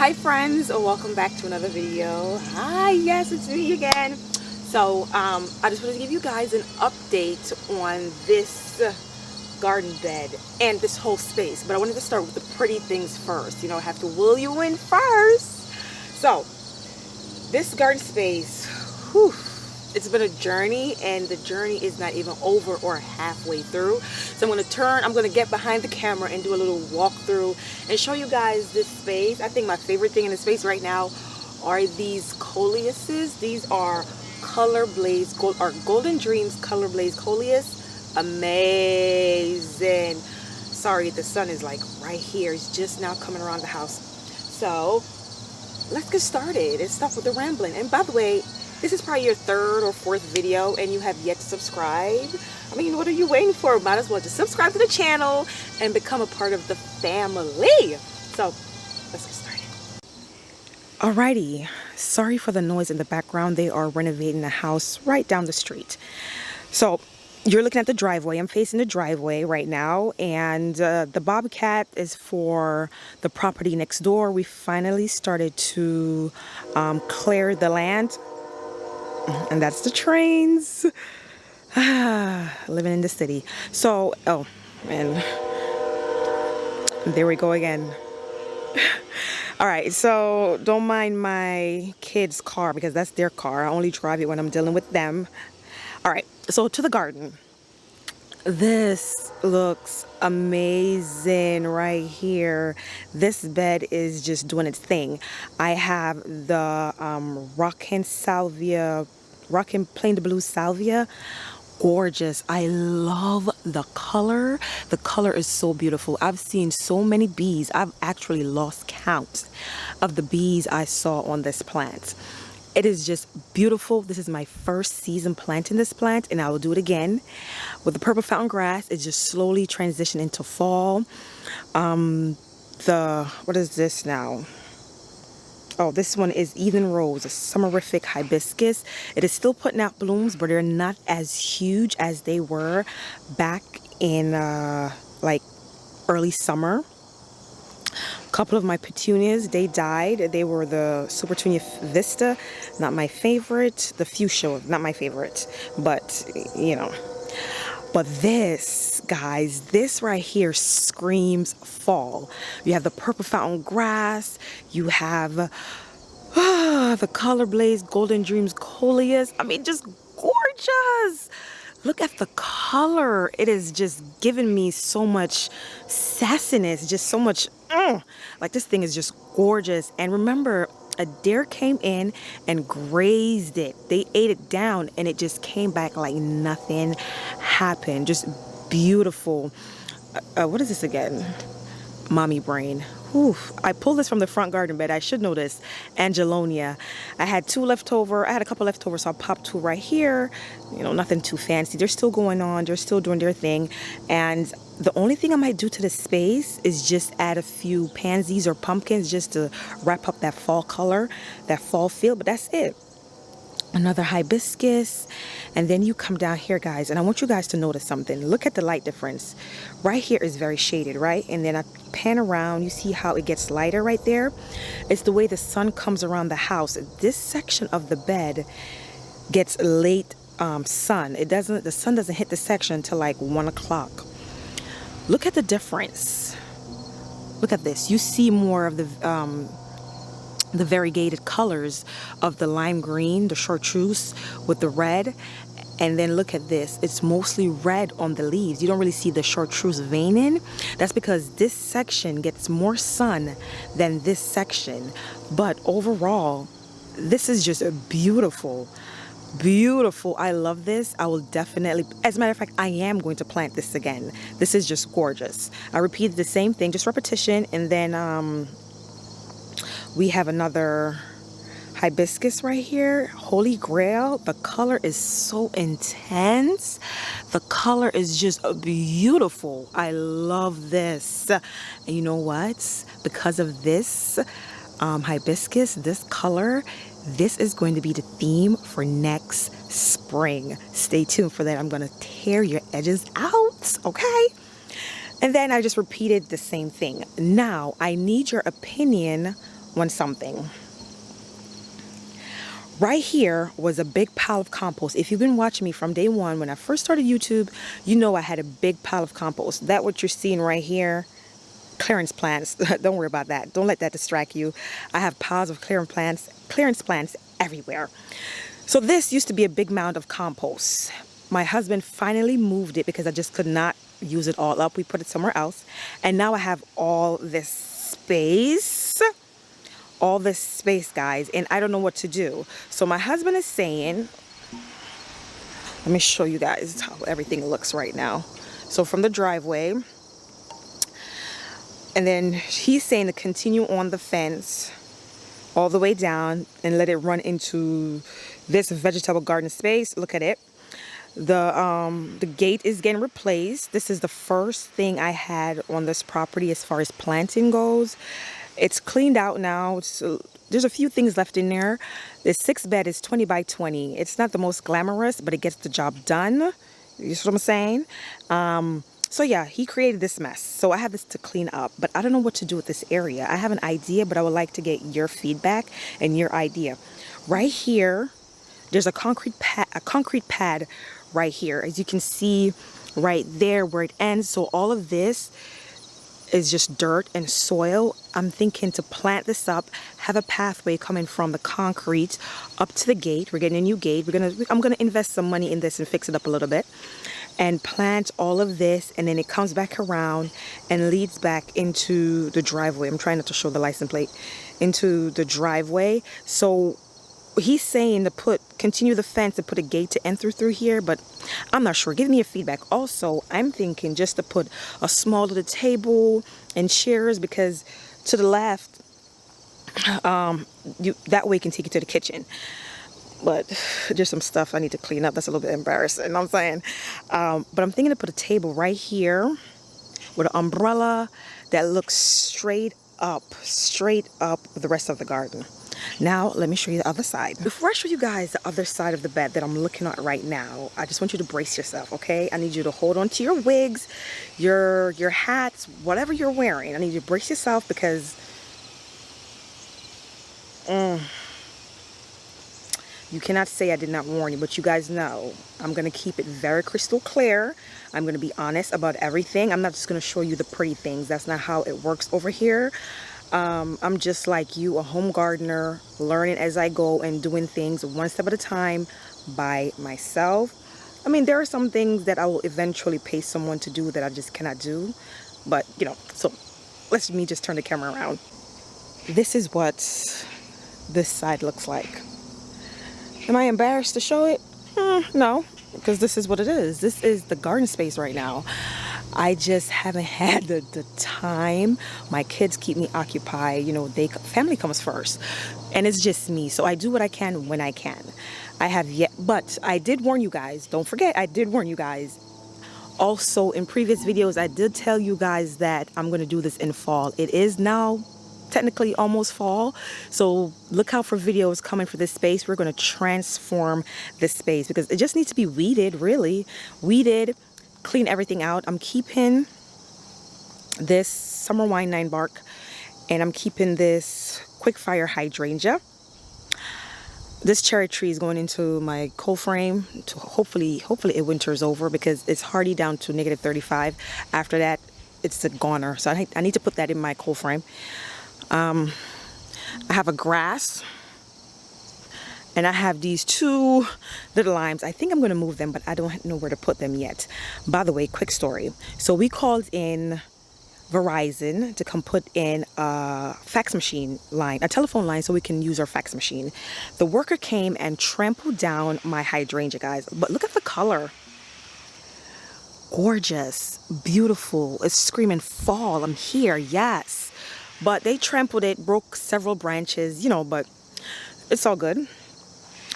Hi friends, welcome back to another video. Hi, yes, it's me again. So I just wanted to give you guys an update on this garden bed and this whole space, but I wanted to start with the pretty things first. You know, I have to will you in first. So this garden space, whew, it's been a journey, and the journey is not even over or halfway through. So I'm gonna get behind the camera and do a little walkthrough and show you guys this space. I think my favorite thing in the space right now are these coleuses. These are Golden Dreams Color Blaze coleus. Amazing. Sorry, the sun is like right here. It's just now coming around the house. So let's get started and stop with the rambling. And by the way, this is probably your third or fourth video and you have yet to subscribe. I mean, what are you waiting for? Might as well just subscribe to the channel and become a part of the family. So let's get started. Alrighty, sorry for the noise in the background. They are renovating the house right down the street. So you're looking at the driveway. I'm facing the driveway right now, and the bobcat is for the property next door. We finally started to clear the land. And that's the trains. Living in the city. So, oh, and there we go again. All right, so don't mind my kid's car because that's their car. I only drive it when I'm dealing with them. All right, so to the garden. This looks amazing right here. This bed is just doing its thing. I have the Rockin' Plain Blue Salvia. Gorgeous. I love the color. The color is so beautiful. I've seen so many bees. I've actually lost count of the bees I saw on this plant. It is just beautiful. This is my first season planting this plant, and I will do it again. With the purple fountain grass, it just slowly transitioned into fall. What is this now? Oh, this one is Eden Rose, a summerific hibiscus. It is still putting out blooms, but they're not as huge as they were back in like early summer. A couple of my petunias, they died. They were the Supertunia Vista, not my favorite. The Fuchsia, not my favorite, but you know. But this, guys, this right here screams fall. You have the purple fountain grass. You have the Color Blaze Golden Dreams coleus. I mean, just gorgeous. Look at the color. It is just giving me so much sassiness, just so much, like this thing is just gorgeous. And remember, a deer came in and grazed it. They ate it down and it just came back like nothing happened. Just beautiful. What is this again? Mommy brain. Oof. I pulled this from the front garden bed. I should know this. Angelonia. I had two left over. I had a couple left over, so I popped two right here. You know, nothing too fancy. They're still going on. They're still doing their thing. And the only thing I might do to the space is just add a few pansies or pumpkins just to wrap up that fall color, that fall feel. But that's it. Another hibiscus. And then you come down here, guys, and I want you guys to notice something. Look at the light difference. Right here is very shaded, right? And then I pan around, you see how it gets lighter right there? It's the way the sun comes around the house. This section of the bed gets late sun. The sun doesn't hit the section until like 1 o'clock. Look at the difference. Look at this. You see more of the variegated colors of the lime green, the chartreuse with the red. And then look at this. It's mostly red on the leaves. You don't really see the chartreuse veining. That's because this section gets more sun than this section. But overall, this is just beautiful. Beautiful. I love this. I will definitely, as a matter of fact, I am going to plant this again. This is just gorgeous. I repeated the same thing, just repetition. And then we have another hibiscus right here, Holy Grail. The color is so intense. The color is just beautiful. I love this. And you know what? Because of this hibiscus, this color, this is going to be the theme for next spring. Stay tuned for that. I'm going to tear your edges out, okay? And then I just repeated the same thing. Now, I need your opinion one something. Right here was a big pile of compost. If you've been watching me from day one, when I first started YouTube, you know I had a big pile of compost. That what you're seeing right here, clearance plants. Don't worry about that. Don't let that distract you. I have piles of clearance plants everywhere. So this used to be a big mound of compost. My husband finally moved it because I just could not use it all up. We put it somewhere else. And now I have all this space. All this space, guys, and I don't know what to do. So my husband is saying, let me show you guys how everything looks right now. So from the driveway, and then he's saying to continue on the fence all the way down and let it run into this vegetable garden space. Look at it. The gate is getting replaced. This is the first thing I had on this property as far as planting goes. It's cleaned out now. There's a few things left in there. The 6-bed is 20 by 20. It's not the most glamorous, but it gets the job done. You see what I'm saying? So yeah, he created this mess. So I have this to clean up, but I don't know what to do with this area. I have an idea, but I would like to get your feedback and your idea. Right here, there's a concrete pad right here. As you can see right there where it ends. So all of this is just dirt and soil. I'm thinking to plant this up, have a pathway coming from the concrete up to the gate. We're getting a new gate. I'm gonna invest some money in this and fix it up a little bit, and plant all of this, and then it comes back around and leads back into the driveway. I'm trying not to show the license plate, into the driveway. So he's saying to continue the fence and put a gate to enter through here, but I'm not sure. Give me your feedback. Also, I'm thinking just to put a small little table and chairs, because to the left, that way you can take it to the kitchen. But there's some stuff I need to clean up. That's a little bit embarrassing, you know what I'm saying? But I'm thinking to put a table right here with an umbrella that looks straight up with the rest of the garden. Now, let me show you the other side. Before I show you guys the other side of the bed that I'm looking at right now, I just want you to brace yourself, okay? I need you to hold on to your wigs, your hats, whatever you're wearing. I need you to brace yourself because you cannot say I did not warn you, but you guys know I'm going to keep it very crystal clear. I'm going to be honest about everything. I'm not just going to show you the pretty things. That's not how it works over here. I'm just like you, a home gardener, learning as I go and doing things one step at a time by myself. I mean, there are some things that I will eventually pay someone to do that I just cannot do. But, you know, so let me just turn the camera around. This is what this side looks like. Am I embarrassed to show it? No, because this is what it is. This is the garden space right now. I just haven't had the time. My kids keep me occupied. You know, family comes first, and it's just me. So I do what I can when I can. But I did warn you guys. Don't forget, I did warn you guys. Also, in previous videos, I did tell you guys that I'm going to do this in fall. It is now technically almost fall, so look out for videos coming for this space. We're going to transform this space because it just needs to be weeded, really. Weeded, clean everything out. I'm keeping this summer wine 9 bark, and I'm keeping this quick fire hydrangea. This cherry tree is going into my cold frame to hopefully it winters over, because it's hardy down to -35. After that, it's a goner, so I need to put that in my cold frame. I have a grass, and I have these 2 little limes. I think I'm going to move them, but I don't know where to put them yet. By the way, quick story. So we called in Verizon to come put in a fax machine line, a telephone line, so we can use our fax machine. The worker came and trampled down my hydrangea, guys. But look at the color. Gorgeous, beautiful. It's screaming fall. I'm here, yes. But they trampled it, broke several branches, you know, but it's all good.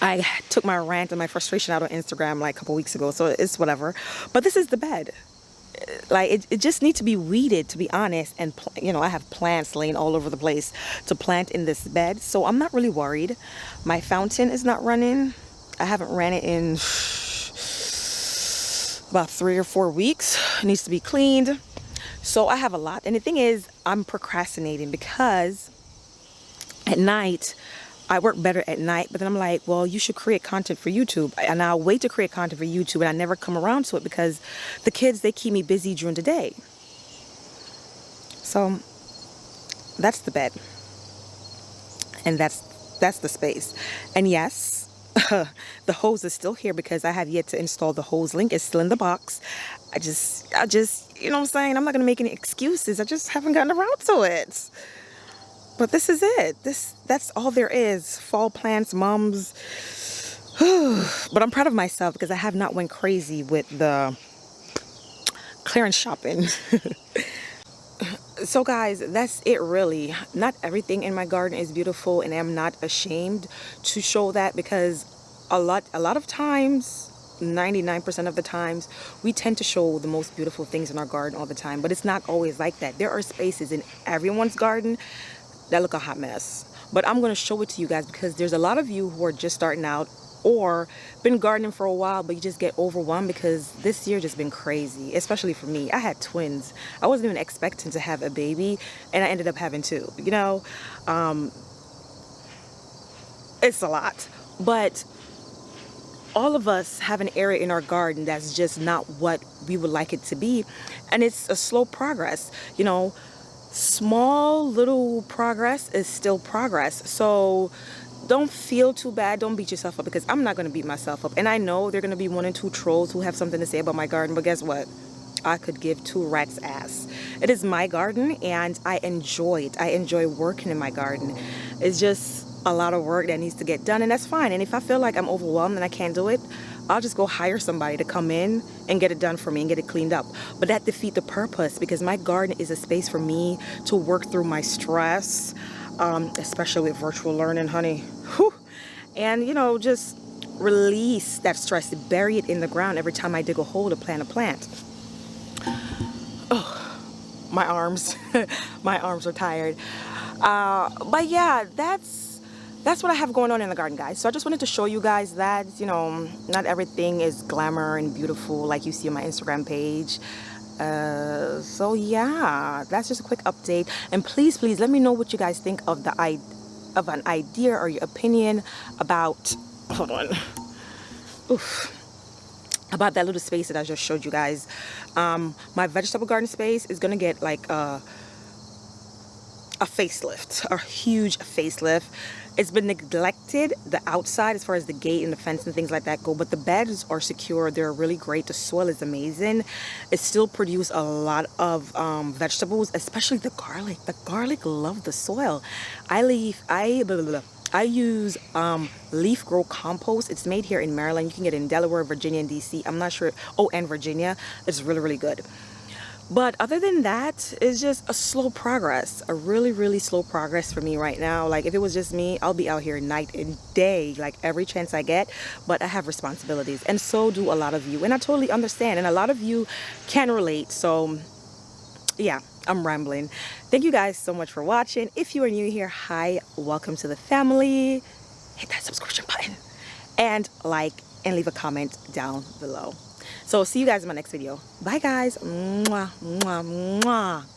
I took my rant and my frustration out on Instagram like a couple weeks ago, so it's whatever. But this is the bed. Like, it just needs to be weeded, to be honest. And, you know, I have plants laying all over the place to plant in this bed, so I'm not really worried. My fountain is not running. I haven't ran it in about 3 or 4 weeks. It needs to be cleaned. So I have a lot. And the thing is, I'm procrastinating because at night, I work better at night, but then I'm like, well, you should create content for YouTube. And I'll wait to create content for YouTube, and I never come around to it because the kids, they keep me busy during the day. So that's the bed. And that's the space. And yes, the hose is still here because I have yet to install the hose link. It's still in the box. I just, you know what I'm saying? I'm not going to make any excuses. I just haven't gotten around to it. But this is it. That's all there is. Fall plants, mums. But I'm proud of myself because I have not went crazy with the clearance shopping. So guys, that's it really. Not everything in my garden is beautiful, and I'm not ashamed to show that because a lot of times, 99% of the times, we tend to show the most beautiful things in our garden all the time, but it's not always like that. There are spaces in everyone's garden that look a hot mess, but I'm going to show it to you guys because there's a lot of you who are just starting out or been gardening for a while, but you just get overwhelmed because this year just been crazy, especially for me. I had twins. I wasn't even expecting to have a baby, and I ended up having two. You know, it's a lot, but all of us have an area in our garden that's just not what we would like it to be, and it's a slow progress. You know, small little progress is still progress. So don't feel too bad. Don't beat yourself up because I'm not going to beat myself up. And I know there are going to be 1 or 2 trolls who have something to say about my garden, but guess what? I could give 2 rats ass. It is my garden and I enjoy it. I enjoy working in my garden. It's just a lot of work that needs to get done, and that's fine. And if I feel like I'm overwhelmed and I can't do it, I'll just go hire somebody to come in and get it done for me and get it cleaned up. But that defeats the purpose because my garden is a space for me to work through my stress, especially with virtual learning, honey. Whew. And, you know, just release that stress, bury it in the ground every time I dig a hole to plant a plant. Oh, my arms. My arms are tired. But yeah, that's what I have going on in the garden, guys. So I just wanted to show you guys that, you know, not everything is glamour and beautiful like you see on my Instagram page. So yeah, that's just a quick update. And please let me know what you guys think of an idea or your opinion about, hold on, about that little space that I just showed you guys. My vegetable garden space is gonna get like a facelift, a huge facelift. It's been neglected, the outside, as far as the gate and the fence and things like that go, but the beds are secure. They're really great. The soil is amazing. It still produces a lot of vegetables, especially the garlic. The garlic love the soil. I use leaf grow compost. It's made here in Maryland. You can get it in Delaware, Virginia, and DC. I'm not sure. Oh, and Virginia. It's really, really good. But other than that, it's just a slow progress, a really, really slow progress for me right now. Like if it was just me, I'll be out here night and day, like every chance I get. But I have responsibilities, and so do a lot of you. And I totally understand, and a lot of you can relate. So yeah, I'm rambling. Thank you guys so much for watching. If you are new here, hi, welcome to the family. Hit that subscription button and like and leave a comment down below. So see you guys in my next video. Bye guys. Mwah, mwah, mwah.